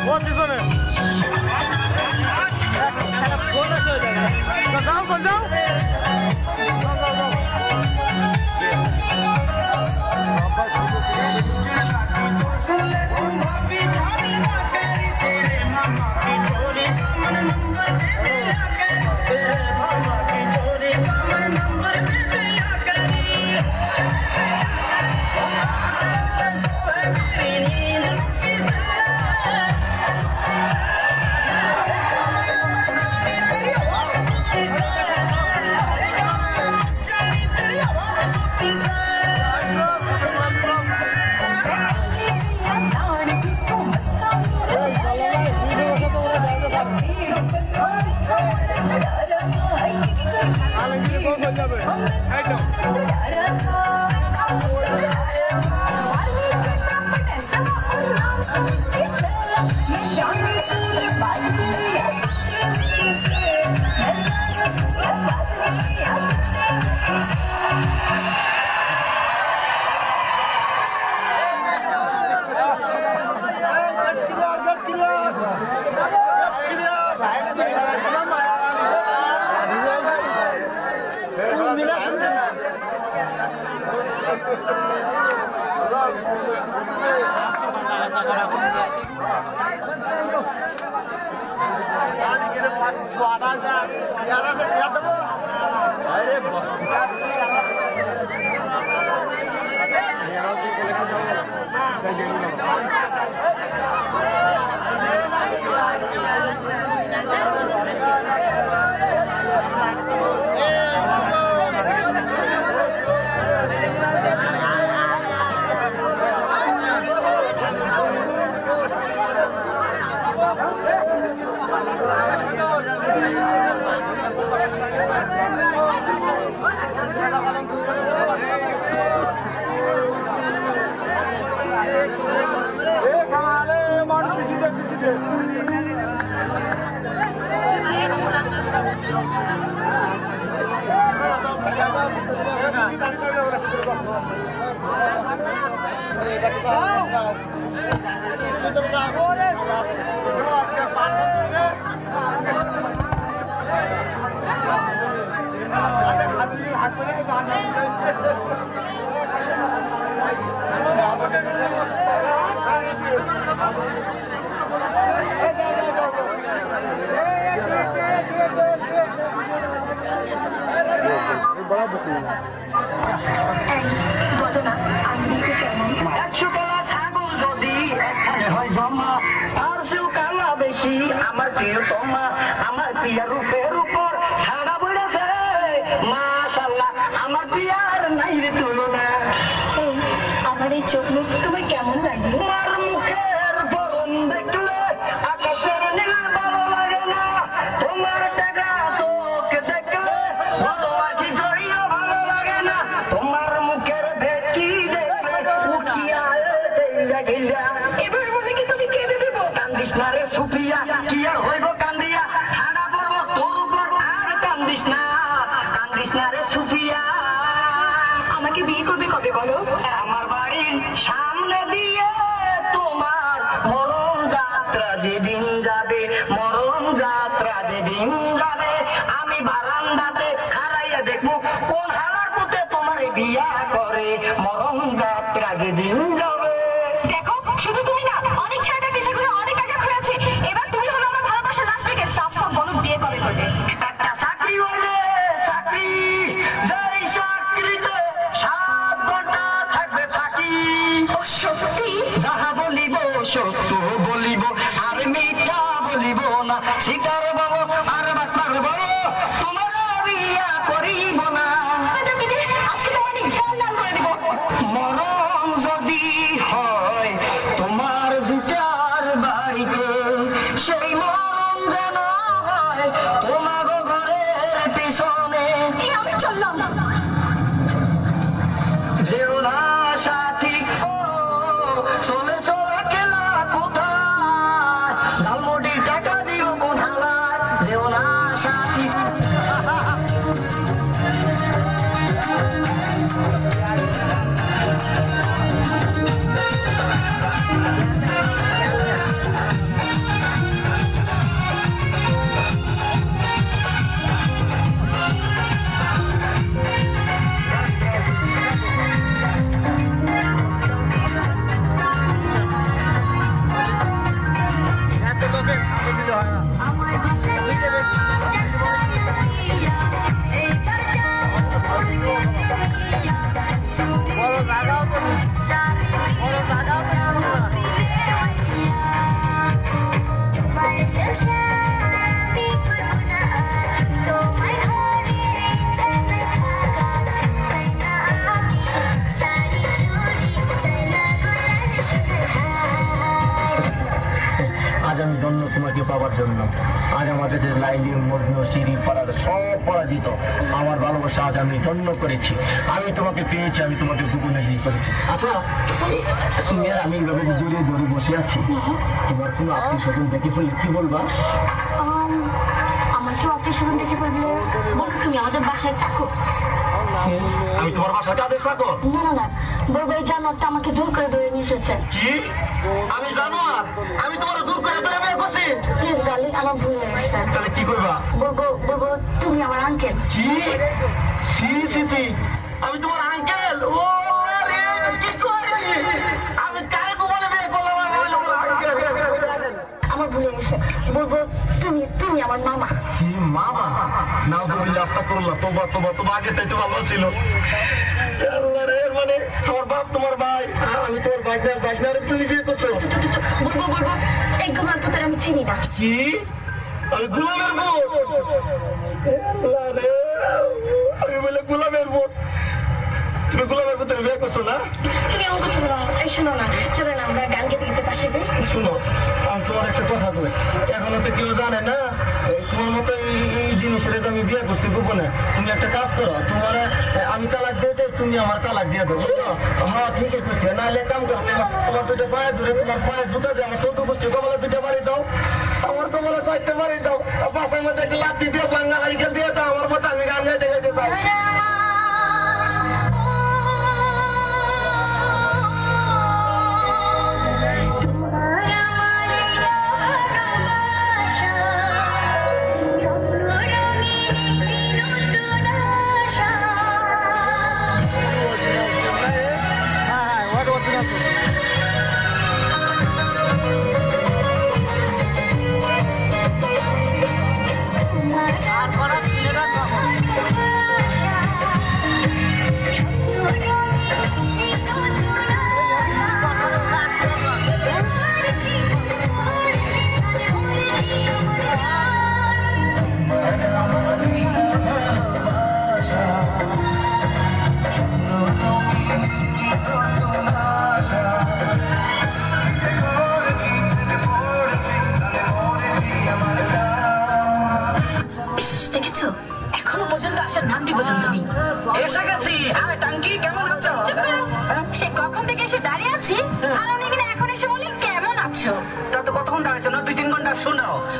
ওর পিছনে যাও চল যাও চাকরিতে 7 ঘন্টা আজ আমি ধন্য তোমাকে পাওয়ার জন্য। আজ আমাদের যে লাইলি, মজনু, সিঁড়ি পাড়ার সব পরাজিত আমার ভালোবাসা আজ আমি ধন্য করেছি। আমি তোমাকে পেয়েছি, আমি তোমাকে গোপনে করেছি। আচ্ছা, তুমি আর আমি এইভাবে যে দূরে দূরে বসে আছি, তোমার কোনো আত্মীয় স্বজন দেখে ফেললে কি বলবা? আমার কেউ আত্মীয় স্বজন দেখে ফেললে বলবো তুমি আমাদের বাসায় থাকো। আমি তোমার বাসায় কাজে থাকো? না না না, বলবো এই জানোয়ারটা আমাকে জোর করে ধরে নিয়ে এসেছে। কি? আমি জানোয়ার? আমি তোমার জোর করে ধরে বের করছি? প্লিজ ডার্লিং, আমার ভুল হয়ে গেছে। তাহলে কি করবা? বলবো তুমি আমার আঙ্কেল। কি? সি সি সি, আমি তোমার আঙ্কেল? ও আরে কি করি আমি? কারে তোমার বিয়ে করলাম? আমার ভুল হয়ে গেছে, বলবো তুমি আমার মামা। কি মামা? নাউজুবিল্লাহ, আস্তাগফিরুল্লাহ, তোবা তোবা তোবা, আগেটাই তো ভালো ছিল। আল্লাহ রে, মানে আমার বাপ তোমার ভাই, আমি তোমার বাইকনারে তুমি বিয়ে করছো? বলবো এই গোলার পুত্র আমি চিনি না। কি? আমি গোলামের বউ? আল্লাহ রে, আমি বলে গোলামের বউ? তুমি গোলামের পুত্র বিয়ে করছো না? তুমি এমন কিছু বলো না। এই শোনো না, চলো না আমরা গান গেতে গেতে পাশে যাই। শুনো, আমি তোমার একটা কথা বলি, এখনো তো কেউ জানে না তোমার মতো এই জিনিসের আমি বিয়ে করছি গোপনে। তুমি একটা কাজ করো, তোমার আমি তালাক দিয়ে দেয়, তুমি আমার তালাক দিয়ে দেবো, বুঝলো? হ্যাঁ ঠিকই করছি। নাহলে কাম করো, তোমার দুটো পায়ে ধরে তোমার পায়ে জুতা দিয়ে আমার চৌদ্দ গোষ্ঠী কমলা দুটো বাড়ি দাও, আমার কমলা চারটে বাড়ি দাও, বাসার মধ্যে একটা লাঠি দিয়ে বাঙ্গা হারিকেল দিয়ে দাও আমার মতো, আমি গান গাইতে গাইতে চাই।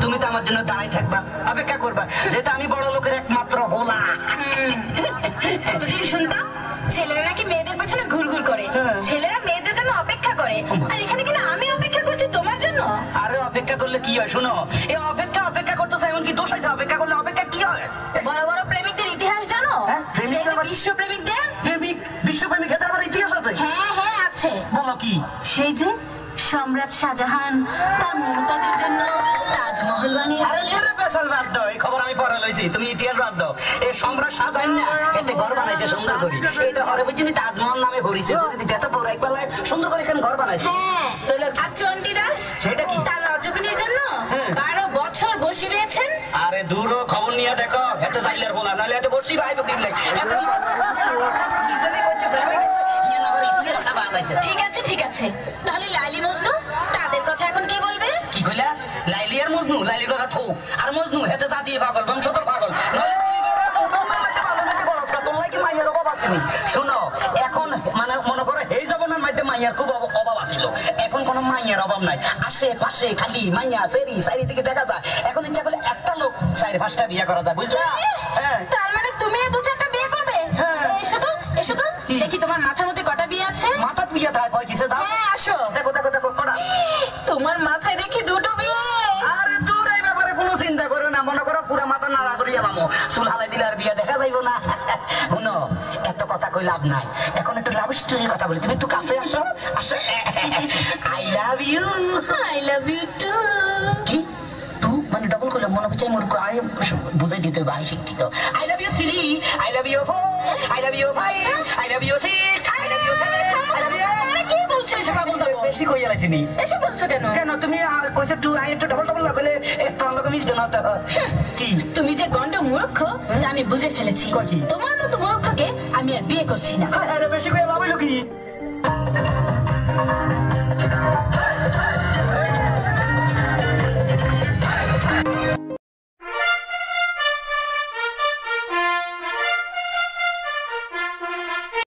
তুমি তো আমার জন্য দাঁড়াই থাকবা, অপেক্ষা করবা, যেটা আমি বড় লোকের একমাত্র হোলা। এতদিন শুনতাম ছেলেরা নাকি মেয়েদের পেছনে ঘুরঘুর করে, ছেলেরা মেয়েদের জন্য অপেক্ষা করে, আর এখানে কিনা আমি অপেক্ষা করছি তোমার জন্য। আরে অপেক্ষা করলে কি হয়? শোনো, এই অপেক্ষা করতেছে, এমন কি দোষ আছে? অপেক্ষা করলে অপেক্ষা কি হয়? বড় বড় প্রেমিকদের ইতিহাস জানো? বিশ্ব প্রেমিকদের, বিশ্বপ্রেমিক ক্ষেত্রে আমার ইতিহাস আছে? হ্যাঁ আছে। বলো কি? সেই যে সম্রাট শাহজাহান তার মমতাজের জন্য তাজমহল বানিয়েছিলেন। বাদ দাও, এই খবর আমি পরে লইছি, তুমি ইতিহাস বাদ দাও। এই সম্রাট শাহজাহান না এতে ঘর বানাইছে সুন্দর করে, এটা হরে বুঝিনি তাজমহল নামে ঘুরিছে, যেতে পরে একবার সুন্দর করে এখানে ঘর বানাইছে। আর চণ্ডীদাস সেটা কি? তার রজকিনীর জন্য 12 বছর বসে রয়েছেন। আরে দূর খবর নিয়ে দেখো, এত যাইলের বলা, নাহলে এত বসি ভাই বকির লাগে। ঠিক আছে, তাহলে লাইলি মজনু তাদের কথা এখন কি বলবে? কি কইলা? লাইলি আর মজনু? লাইলির কথা থো, আর মজনু হেতে জাতীয় পাগল, বংশধর পাগল। শোনো, এখন মানে মনে করো এই জমানার মধ্যে মাইয়ার খুব অভাব আছিল, এখন কোন মাইয়ার অভাব নাই, আশেপাশে খালি মাইয়া চারিদিকে দেখা যায়। এখন ইচ্ছা করলে একটা লোক 4-5টা বিয়ে করা যায়, বুঝলা? তার মানে তুমি 2-4টা বিয়ে করবে? এসো তো দেখি তোমার মাথার মধ্যে কটা বিয়ে আছে। মাথা বিয়ে থাকে কয় কিসে? দাও আসো, দেখো কটা। তোমার মাথায় দেখি 2টো বিয়ে। আরে দূর, এই ব্যাপারে কোনো চিন্তা করো না, মনে করো পুরা মাথা নাড়া করে গেলাম, চুল হালাই দিলে আর বিয়ে দেখা যাইব না। শুনো, এত কথা কই লাভ নাই, এখন একটু লাভ স্টোরির কথা বলি, তুমি একটু কাছে আসো। I love you too. কি টু মানে ডবল করলে মনে হচ্ছে মূর্খ, আই বুঝাই দিতে হবে, আই শিক্ষিত। I love you 3, I love you 4, I love you 5, I love you 6, I love you 7, I love you. কি বলছো এসব? বেশি কই গেলাইছি নি? এসব বলছো কেন? তুমি কইছো টু, আই একটু ডবল লাগলে একটু অন্য মিলতো না তো। কি তুমি যে গন্ড মূর্খ তা আমি বুঝে ফেলেছি, তোমার মতো মূর্খকে আমি আর বিয়ে করছি না। বেশি করে লাভ হইলো কি?